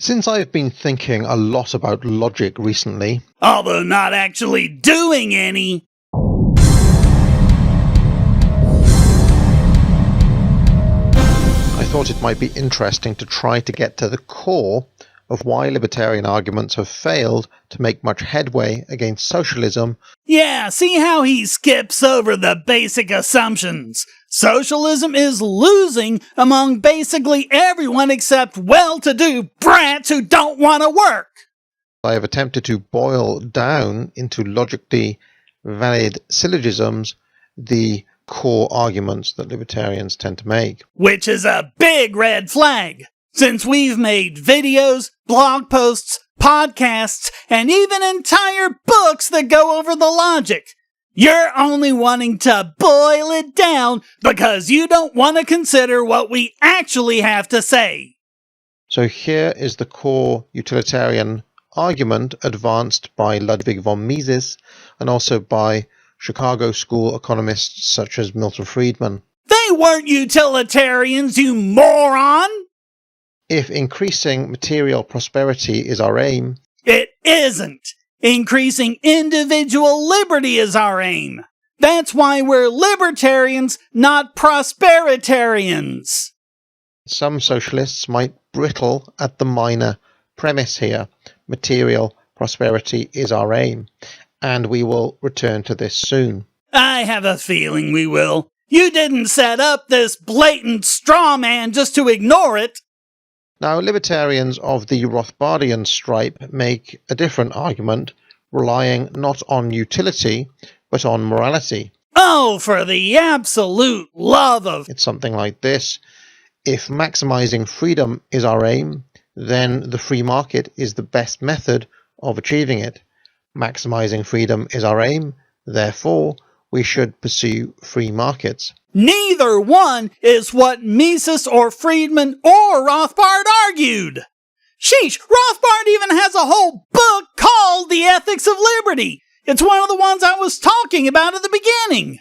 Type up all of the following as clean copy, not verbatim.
Since I've been thinking a lot about logic recently, although not actually doing any, I thought it might be interesting to try to get to the core of why libertarian arguments have failed to make much headway against socialism. Yeah, see how he skips over the basic assumptions. Socialism is losing among basically everyone except well-to-do brats who don't want to work. I have attempted to boil down into logically valid syllogisms the core arguments that libertarians tend to make. Which is a big red flag, since we've made videos, blog posts, podcasts, and even entire books that go over the logic. You're only wanting to boil it down because you don't want to consider what we actually have to say. So here is the core utilitarian argument advanced by Ludwig von Mises and also by Chicago school economists such as Milton Friedman. They weren't utilitarians, you moron! If increasing material prosperity is our aim, it isn't. Increasing individual liberty is our aim. That's why we're libertarians, not prosperitarians. Some socialists might brittle at the minor premise here. Material prosperity is our aim, and we will return to this soon. I have a feeling we will. You didn't set up this blatant straw man just to ignore it. Now, libertarians of the Rothbardian stripe make a different argument, relying not on utility, but on morality. Oh, for the absolute love of... It's something like this. If maximizing freedom is our aim, then the free market is the best method of achieving it. Maximizing freedom is our aim, therefore we should pursue free markets. Neither one is what Mises or Friedman or Rothbard argued. Sheesh, Rothbard even has a whole book called The Ethics of Liberty. It's one of the ones I was talking about at the beginning.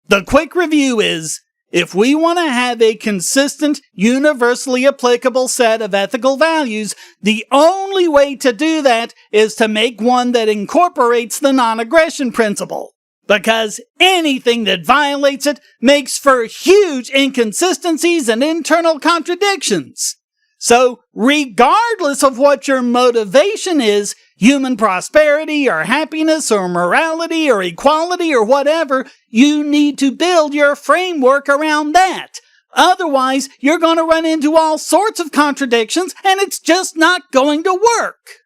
The quick review is, if we want to have a consistent, universally applicable set of ethical values, the only way to do that is to make one that incorporates the non-aggression principle. Because anything that violates it makes for huge inconsistencies and internal contradictions. So, regardless of what your motivation is, human prosperity or happiness or morality or equality or whatever, you need to build your framework around that. Otherwise, you're going to run into all sorts of contradictions and it's just not going to work.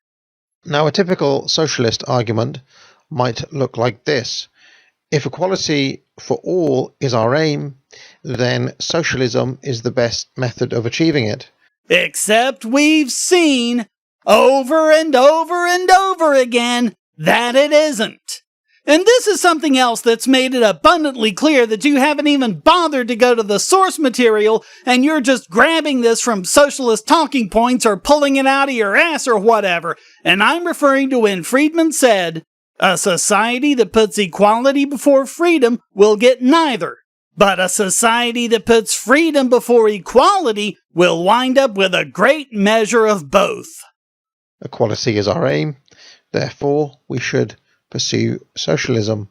Now, a typical socialist argument might look like this. If equality for all is our aim, then socialism is the best method of achieving it. Except we've seen, over and over and over again, that it isn't. And this is something else that's made it abundantly clear that you haven't even bothered to go to the source material and you're just grabbing this from socialist talking points or pulling it out of your ass or whatever. And I'm referring to when Friedman said, a society that puts equality before freedom will get neither. But a society that puts freedom before equality will wind up with a great measure of both. Equality is our aim, therefore we should pursue socialism.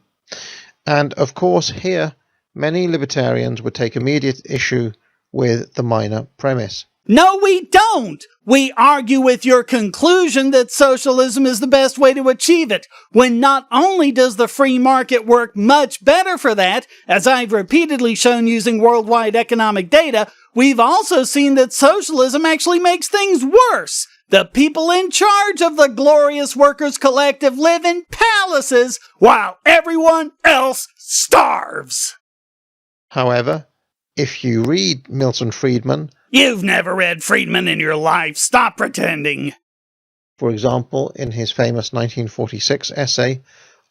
And of course here, many libertarians would take immediate issue with the minor premise. No, we don't! We argue with your conclusion that socialism is the best way to achieve it, when not only does the free market work much better for that, as I've repeatedly shown using worldwide economic data, we've also seen that socialism actually makes things worse. The people in charge of the glorious workers' collective live in palaces, while everyone else starves. However, if you read Milton Friedman... You've never read Friedman in your life. Stop pretending. For example, in his famous 1946 essay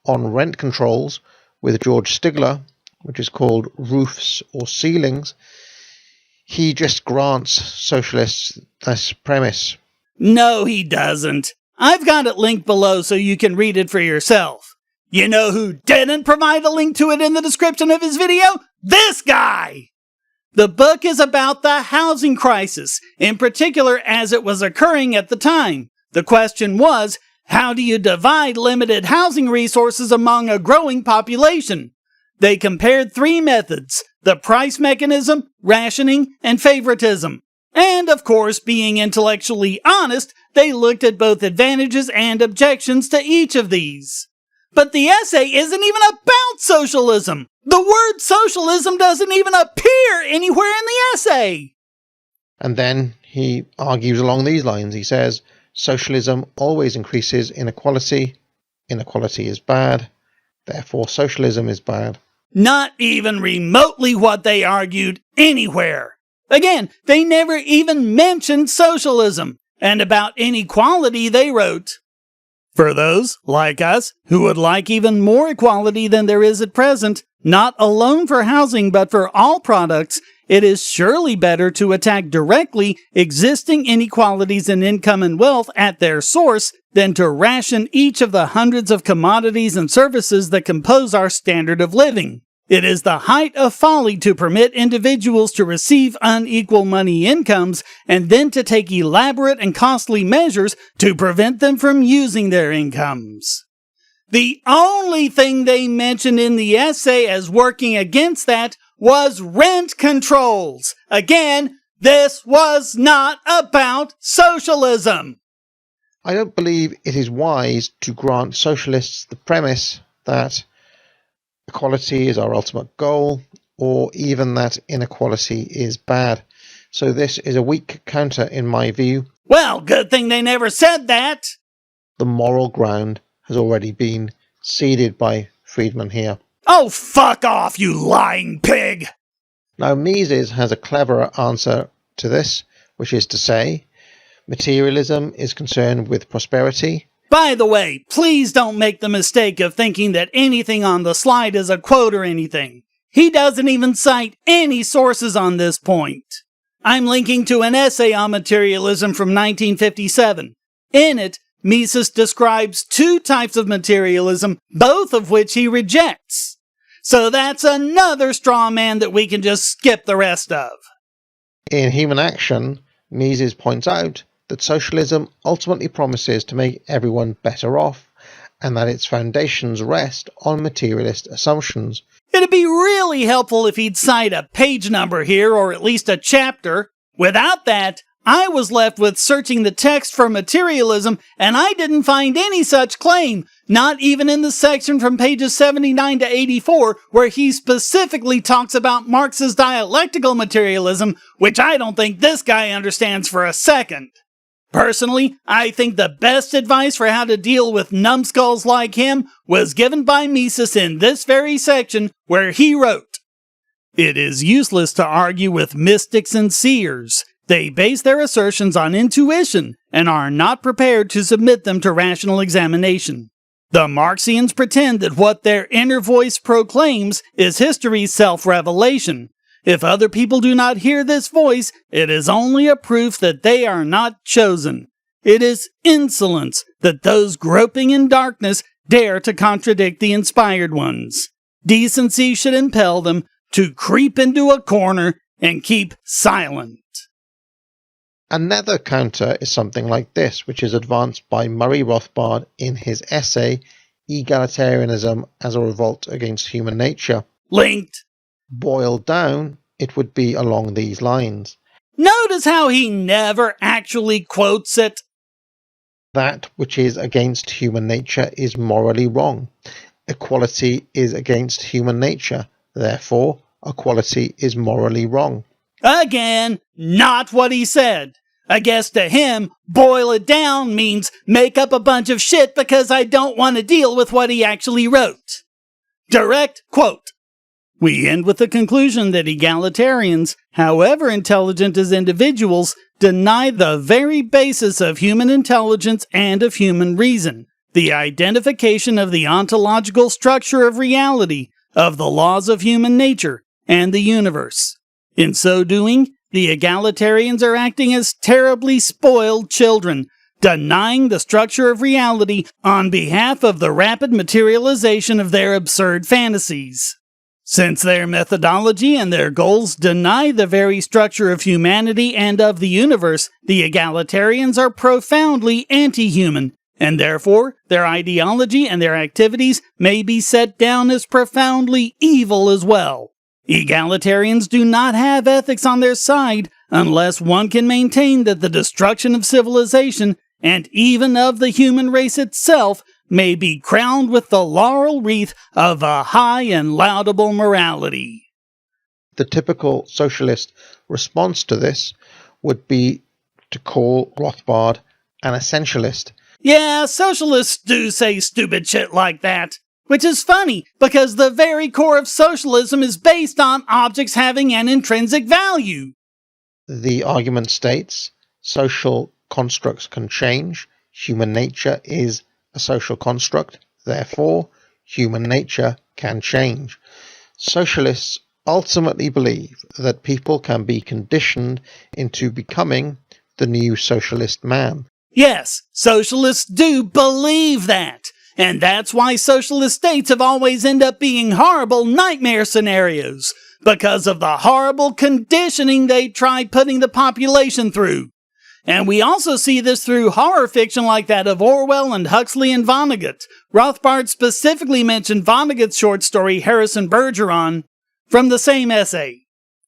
on rent controls with George Stigler, which is called Roofs or Ceilings, he just grants socialists this premise. No, he doesn't. I've got it linked below so you can read it for yourself. You know who didn't provide a link to it in the description of his video? This guy! The book is about the housing crisis, in particular as it was occurring at the time. The question was, how do you divide limited housing resources among a growing population? They compared 3 methods: the price mechanism, rationing, and favoritism. And, of course, being intellectually honest, they looked at both advantages and objections to each of these. But the essay isn't even about socialism. The word socialism doesn't even appear anywhere in the essay. And then he argues along these lines. He says, socialism always increases inequality. Inequality is bad. Therefore, socialism is bad. Not even remotely what they argued anywhere. Again, they never even mentioned socialism. And about inequality, they wrote, "For those, like us, who would like even more equality than there is at present, not alone for housing but for all products, it is surely better to attack directly existing inequalities in income and wealth at their source than to ration each of the hundreds of commodities and services that compose our standard of living. It is the height of folly to permit individuals to receive unequal money incomes and then to take elaborate and costly measures to prevent them from using their incomes." The only thing they mentioned in the essay as working against that was rent controls. Again, this was not about socialism. I don't believe it is wise to grant socialists the premise that equality is our ultimate goal, or even that inequality is bad. So this is a weak counter in my view. Well, good thing they never said that. The moral ground has already been ceded by Friedman here. Oh, fuck off, you lying pig! Now, Mises has a cleverer answer to this, which is to say, materialism is concerned with prosperity. By the way, please don't make the mistake of thinking that anything on the slide is a quote or anything. He doesn't even cite any sources on this point. I'm linking to an essay on materialism from 1957. In it, Mises describes 2 types of materialism, both of which he rejects. So that's another straw man that we can just skip the rest of. In Human Action, Mises points out that socialism ultimately promises to make everyone better off, and that its foundations rest on materialist assumptions. It'd be really helpful if he'd cite a page number here, or at least a chapter. Without that, I was left with searching the text for materialism, and I didn't find any such claim, not even in the section from pages 79 to 84, where he specifically talks about Marx's dialectical materialism, which I don't think this guy understands for a second. Personally, I think the best advice for how to deal with numbskulls like him was given by Mises in this very section, where he wrote, "It is useless to argue with mystics and seers. They base their assertions on intuition and are not prepared to submit them to rational examination. The Marxians pretend that what their inner voice proclaims is history's self-revelation. If other people do not hear this voice, it is only a proof that they are not chosen. It is insolence that those groping in darkness dare to contradict the inspired ones. Decency should impel them to creep into a corner and keep silent." Another counter is something like this, which is advanced by Murray Rothbard in his essay, Egalitarianism as a Revolt Against Human Nature. Linked. Boiled down, it would be along these lines. Notice how he never actually quotes it. That which is against human nature is morally wrong. Equality is against human nature. Therefore, equality is morally wrong. Again, not what he said. I guess to him, boil it down means make up a bunch of shit because I don't want to deal with what he actually wrote. Direct quote. We end with the conclusion that egalitarians, however intelligent as individuals, deny the very basis of human intelligence and of human reason, the identification of the ontological structure of reality, of the laws of human nature, and the universe. In so doing, the egalitarians are acting as terribly spoiled children, denying the structure of reality on behalf of the rapid materialization of their absurd fantasies. Since their methodology and their goals deny the very structure of humanity and of the universe, the egalitarians are profoundly anti-human, and therefore their ideology and their activities may be set down as profoundly evil as well. Egalitarians do not have ethics on their side unless one can maintain that the destruction of civilization and even of the human race itself may be crowned with the laurel wreath of a high and laudable morality. The typical socialist response to this would be to call Rothbard an essentialist. Yeah, socialists do say stupid shit like that. Which is funny, because the very core of socialism is based on objects having an intrinsic value. The argument states, social constructs can change, human nature is a social construct, therefore human nature can change. Socialists ultimately believe that people can be conditioned into becoming the new socialist man. Yes, socialists do believe that. And that's why socialist states have always ended up being horrible nightmare scenarios, because of the horrible conditioning they try putting the population through. And we also see this through horror fiction like that of Orwell and Huxley and Vonnegut. Rothbard specifically mentioned Vonnegut's short story Harrison Bergeron from the same essay.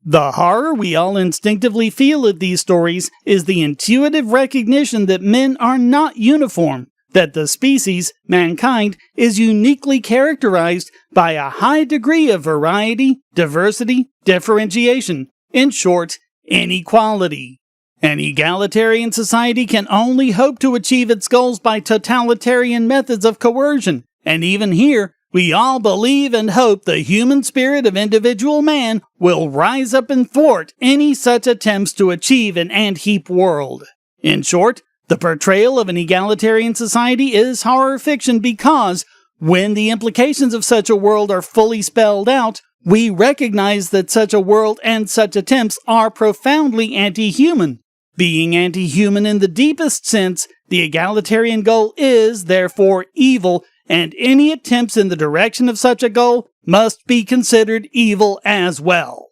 The horror we all instinctively feel at these stories is the intuitive recognition that men are not uniform, that the species, mankind, is uniquely characterized by a high degree of variety, diversity, differentiation. In short, inequality. An egalitarian society can only hope to achieve its goals by totalitarian methods of coercion, and even here, we all believe and hope the human spirit of individual man will rise up and thwart any such attempts to achieve an ant-heap world. In short, the portrayal of an egalitarian society is horror fiction because, when the implications of such a world are fully spelled out, we recognize that such a world and such attempts are profoundly anti-human. Being anti-human in the deepest sense, the egalitarian goal is, therefore, evil, and any attempts in the direction of such a goal must be considered evil as well.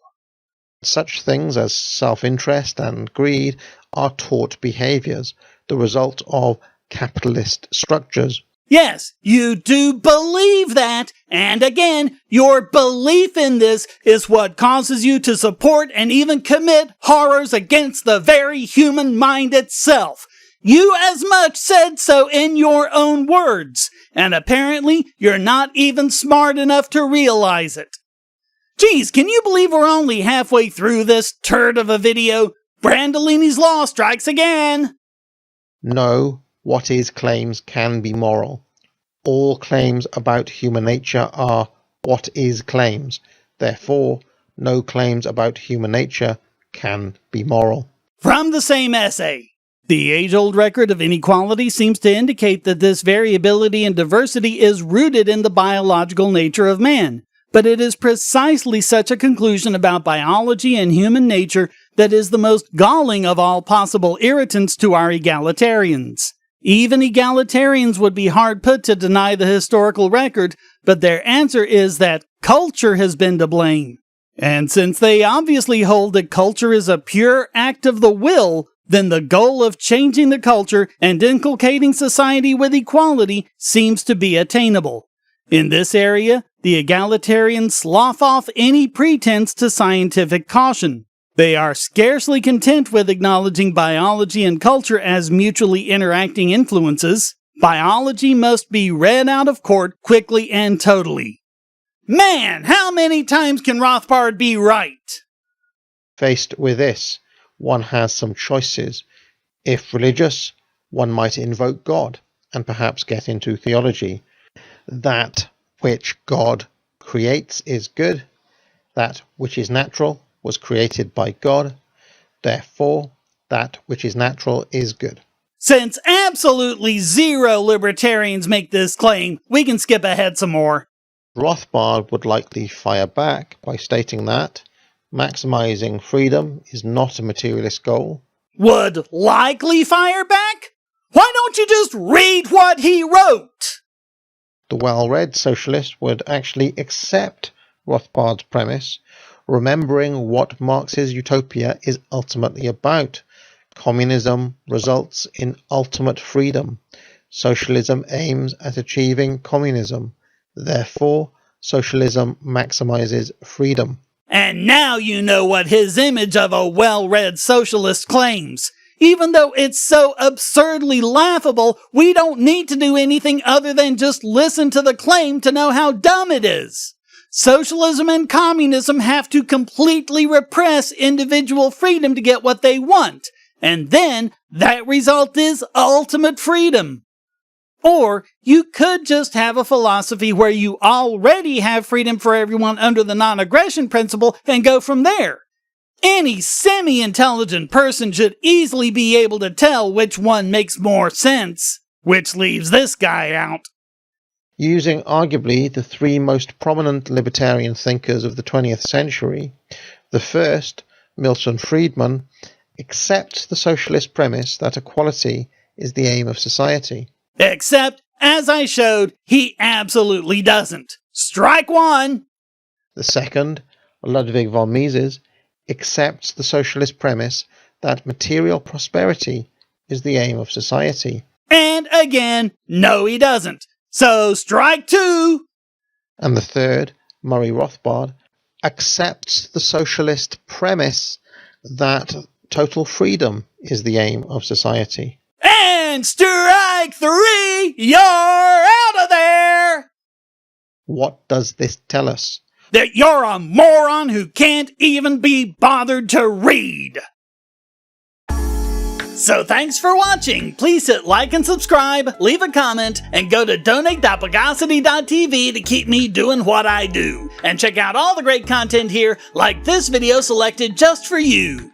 Such things as self-interest and greed are taught behaviors, the result of capitalist structures. Yes, you do believe that, and again, your belief in this is what causes you to support and even commit horrors against the very human mind itself. You as much said so in your own words, and apparently you're not even smart enough to realize it. Geez, can you believe we're only halfway through this turd of a video? Brandolini's Law strikes again! No, what is claims can be moral. All claims about human nature are what is claims. Therefore, no claims about human nature can be moral. From the same essay. The age-old record of inequality seems to indicate that this variability and diversity is rooted in the biological nature of man. But it is precisely such a conclusion about biology and human nature that is the most galling of all possible irritants to our egalitarians. Even egalitarians would be hard put to deny the historical record, but their answer is that culture has been to blame. And since they obviously hold that culture is a pure act of the will, then the goal of changing the culture and inculcating society with equality seems to be attainable. In this area, the egalitarians slough off any pretense to scientific caution. They are scarcely content with acknowledging biology and culture as mutually interacting influences. Biology must be read out of court quickly and totally. Man, how many times can Rothbard be right? Faced with this, one has some choices. If religious, one might invoke God and perhaps get into theology. That which God creates is good. That which is natural was created by God. Therefore, that which is natural is good. Since absolutely zero libertarians make this claim, we can skip ahead some more. Rothbard would likely fire back by stating that maximizing freedom is not a materialist goal. Would likely fire back? Why don't you just read what he wrote? The well-read socialist would actually accept Rothbard's premise, remembering what Marx's utopia is ultimately about. Communism results in ultimate freedom. Socialism aims at achieving communism. Therefore, socialism maximizes freedom. And now you know what his image of a well-read socialist claims. Even though it's so absurdly laughable, we don't need to do anything other than just listen to the claim to know how dumb it is. Socialism and communism have to completely repress individual freedom to get what they want, and then that result is ultimate freedom. Or you could just have a philosophy where you already have freedom for everyone under the non-aggression principle and go from there. Any semi-intelligent person should easily be able to tell which one makes more sense, which leaves this guy out. Using arguably the three most prominent libertarian thinkers of the 20th century, the first, Milton Friedman, accepts the socialist premise that equality is the aim of society. Except, as I showed, he absolutely doesn't. Strike one! The second, Ludwig von Mises, accepts the socialist premise that material prosperity is the aim of society. And again, no he doesn't. So strike two! And the third, Murray Rothbard, accepts the socialist premise that total freedom is the aim of society. And strike three! You're out of there! What does this tell us? That you're a moron who can't even be bothered to read. So thanks for watching. Please hit like and subscribe, leave a comment, and go to donate.pagosity.tv to keep me doing what I do. And check out all the great content here, like this video selected just for you.